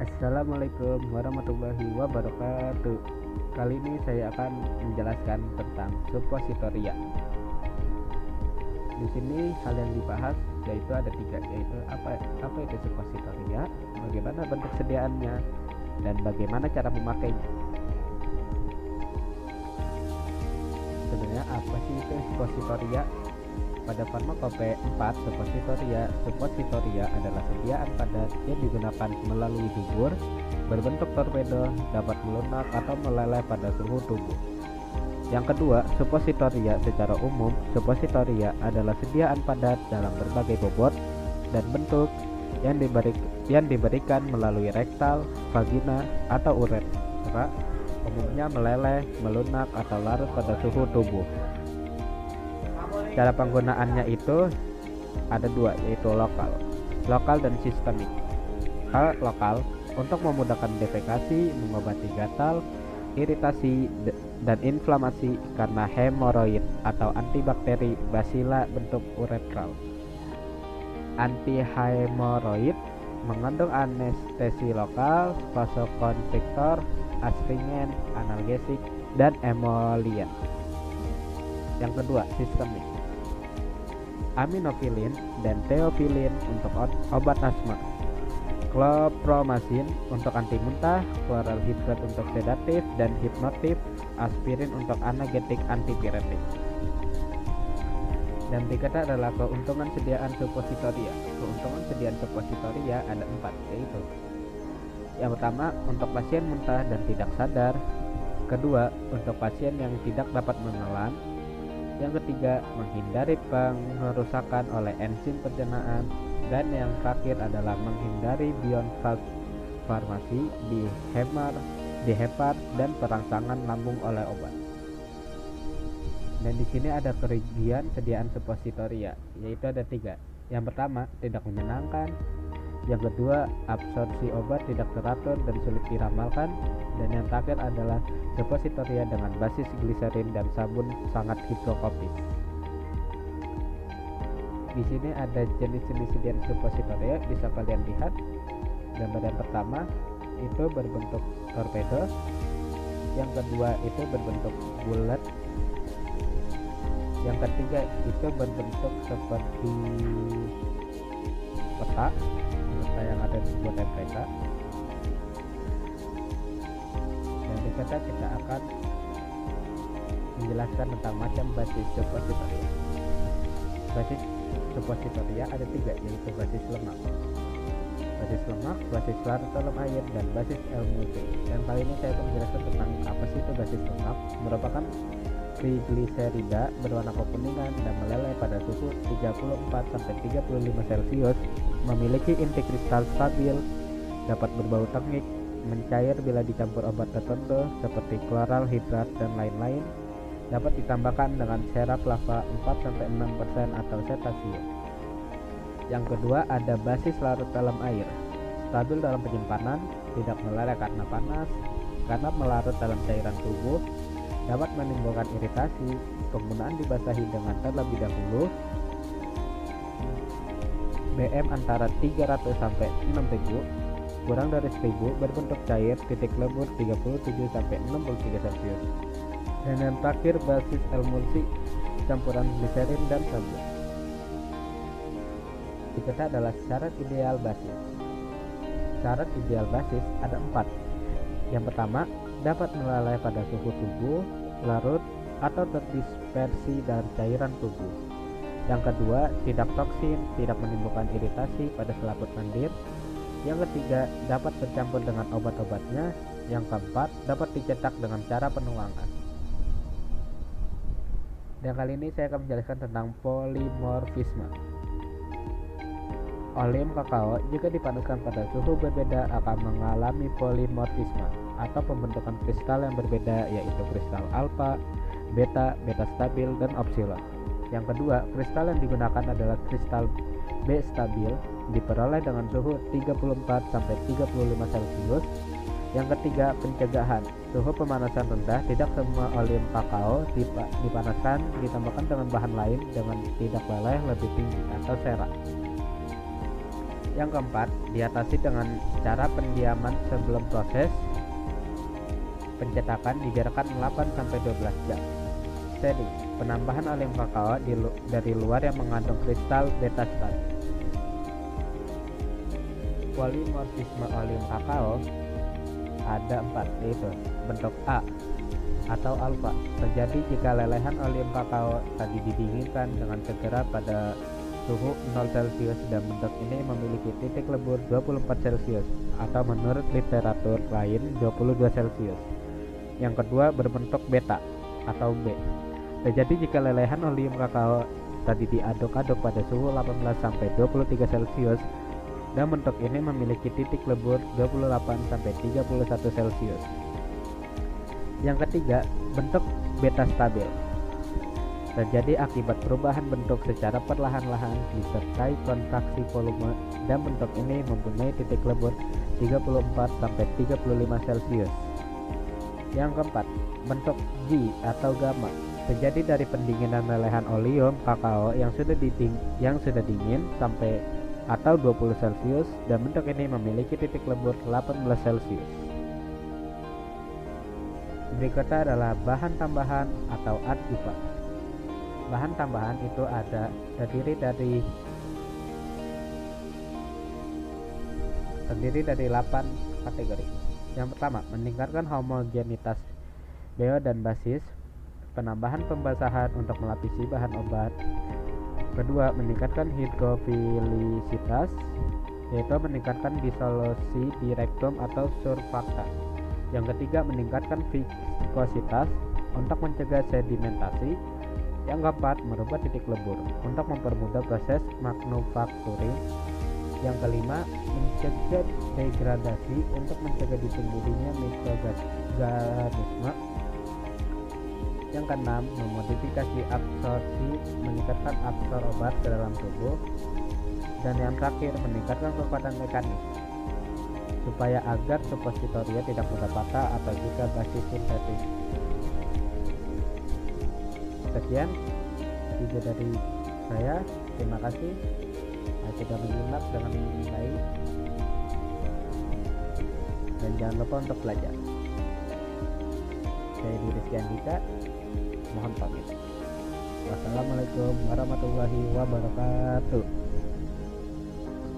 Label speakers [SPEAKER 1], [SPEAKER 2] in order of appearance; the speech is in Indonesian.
[SPEAKER 1] Assalamualaikum warahmatullahi wabarakatuh. Kali ini saya akan menjelaskan tentang suppositoria. Di sini hal yang dibahas yaitu ada tiga, yaitu apa itu suppositoria, bagaimana bentuk sediaannya, dan bagaimana cara memakainya. Sebenarnya apa sih itu suppositoria? Pada farmakope 4, suppositoria adalah sediaan padat yang digunakan melalui dubur, berbentuk torpedo, dapat melunak atau meleleh pada suhu tubuh. Yang kedua, suppositoria secara umum, suppositoria adalah sediaan padat dalam berbagai bobot dan bentuk yang diberikan melalui rektal, vagina, atau uretra, umumnya meleleh, melunak, atau larut pada suhu tubuh. Cara penggunaannya itu ada dua, yaitu lokal dan sistemik. Lokal untuk memudahkan defekasi, mengobati gatal, iritasi, dan inflamasi karena hemoroid atau antibakteri Bacilla bentuk uretral. Antihemoroid mengandung anestesi lokal, vasokonstriktor, astringen, analgesik, dan emolien. Yang kedua, sistemik. Aminofilin dan teofilin untuk obat asma, clopromazin untuk anti muntah, chloral hidrat untuk sedatif dan hipnotif, aspirin untuk analgetik antipiretik. Dan berikutnya adalah keuntungan sediaan suppositoria. Keuntungan sediaan suppositoria ada 4, yaitu yang pertama, untuk pasien muntah dan tidak sadar. Kedua, untuk pasien yang tidak dapat menelan. Yang ketiga, menghindari pengerusakan oleh enzim pencernaan. Dan yang terakhir adalah menghindari bionfarmasi di hepar dan perangsangan lambung oleh obat. Dan di sini ada kerugian sediaan suppositoria, yaitu ada 3. Yang pertama, tidak menyenangkan. Yang kedua, absorpsi obat tidak teratur dan sulit diramalkan. Dan yang terakhir adalah suppositoria dengan basis gliserin dan sabun sangat hidrofobis. Di sini ada jenis-jenis sediaan suppositoria, bisa kalian lihat. Gambar yang pertama itu berbentuk torpedo, yang kedua itu berbentuk bulat, yang ketiga itu berbentuk seperti peta yang ada di buat MPK. Dan kita akan menjelaskan tentang macam basis suppositoria. Basis suppositoria ada 3, yaitu basis lemak, basis larut dalam air, dan basis emulsi. Dan kali ini saya akan menjelaskan tentang apa sih itu basis lemak. Merupakan trigliserida berwarna kekuningan dan meleleh pada suhu 34-35 Celcius, memiliki inti kristal stabil, dapat berbau tengik, mencair bila dicampur obat tertentu seperti chloral hidrat dan lain-lain, dapat ditambahkan dengan serap lava 4-6% atau cetasium. Yang kedua ada basis larut dalam air, stabil dalam penyimpanan, tidak meleleh karena panas, karena melarut dalam cairan tubuh, dapat menimbulkan iritasi, penggunaan dibasahi dengan terlebih dahulu, BM antara 300-6000, kurang dari 1000, berbentuk cair, titik lebur 37-63 Celcius. Dan yang terakhir basis emulsi, campuran gliserin dan sabun. Berikutnya adalah syarat ideal basis. Syarat ideal basis ada 4. Yang pertama, dapat meleleh pada suhu tubuh, larut, atau terdispersi dalam cairan tubuh. Yang kedua, tidak toksin, tidak menimbulkan iritasi pada selaput lendir. Yang ketiga, dapat bercampur dengan obat-obatnya. Yang keempat, dapat dicetak dengan cara penuangan. Dan kali ini saya akan menjelaskan tentang polimorfisme. Oleum kakao jika dipanaskan pada suhu berbeda akan mengalami polimorfisme atau pembentukan kristal yang berbeda, yaitu kristal alfa, beta, beta stabil, dan upsilon. Yang kedua, kristal yang digunakan adalah kristal B stabil, diperoleh dengan suhu 34-35 Celcius. Yang ketiga, pencegahan. Suhu pemanasan rendah, tidak semua oleum kakao dipanaskan, ditambahkan dengan bahan lain dengan tidak meleleh lebih tinggi atau serak. Yang keempat, diatasi dengan cara pendiaman sebelum proses pencetakan dibiarkan 8-12 jam. Shading, penambahan oleum kakao dari luar yang mengandung kristal beta stabil. Polimorfisme oleum kakao ada 4, yaitu bentuk A atau alfa terjadi jika lelehan oleum kakao tadi didinginkan dengan segera pada suhu 0 Celcius dan bentuk ini memiliki titik lebur 24 Celcius atau menurut literatur lain 22 Celcius. Yang kedua, berbentuk beta atau B terjadi jika lelehan oleum kakao tadi diaduk-aduk pada suhu 18-23 Celcius dan bentuk ini memiliki titik lebur 28-31 Celcius. Yang ketiga, bentuk beta stabil terjadi akibat perubahan bentuk secara perlahan-lahan disertai kontraksi volume dan bentuk ini mempunyai titik lebur 34-35 Celcius. Yang keempat, bentuk G atau gamma terjadi dari pendinginan lelehan oleum kakao yang sudah dingin sampai atau 20 Celcius dan bentuk ini memiliki titik lebur 18 Celcius. Berikutnya adalah bahan tambahan atau adjuvan. Bahan tambahan itu terdiri dari 8 kategori. Yang pertama, meningkatkan homogenitas beo dan basis, penambahan pembasahan untuk melapisi bahan obat. Kedua, meningkatkan hidrofilisitas, yaitu meningkatkan disolusi di rektum atau surfaktan. Yang ketiga, meningkatkan viskositas untuk mencegah sedimentasi. Yang keempat, merubah titik lebur untuk mempermudah proses manufacturing. Yang kelima, mencegah degradasi untuk mencegah ditumbuhinya mikroorganisme. Yang keenam, memodifikasi absorpsi, meningkatkan absor obat ke dalam tubuh. Dan yang terakhir, meningkatkan kekuatan mekanik supaya agar suppositoria tidak mudah patah atau jika basis sintetis. Sekian video dari saya, terima kasih sudah menyimak dengan baik dan jangan lupa untuk belajar. Saya Rizky Andika, mohon pamit. Wassalamualaikum warahmatullahi wabarakatuh.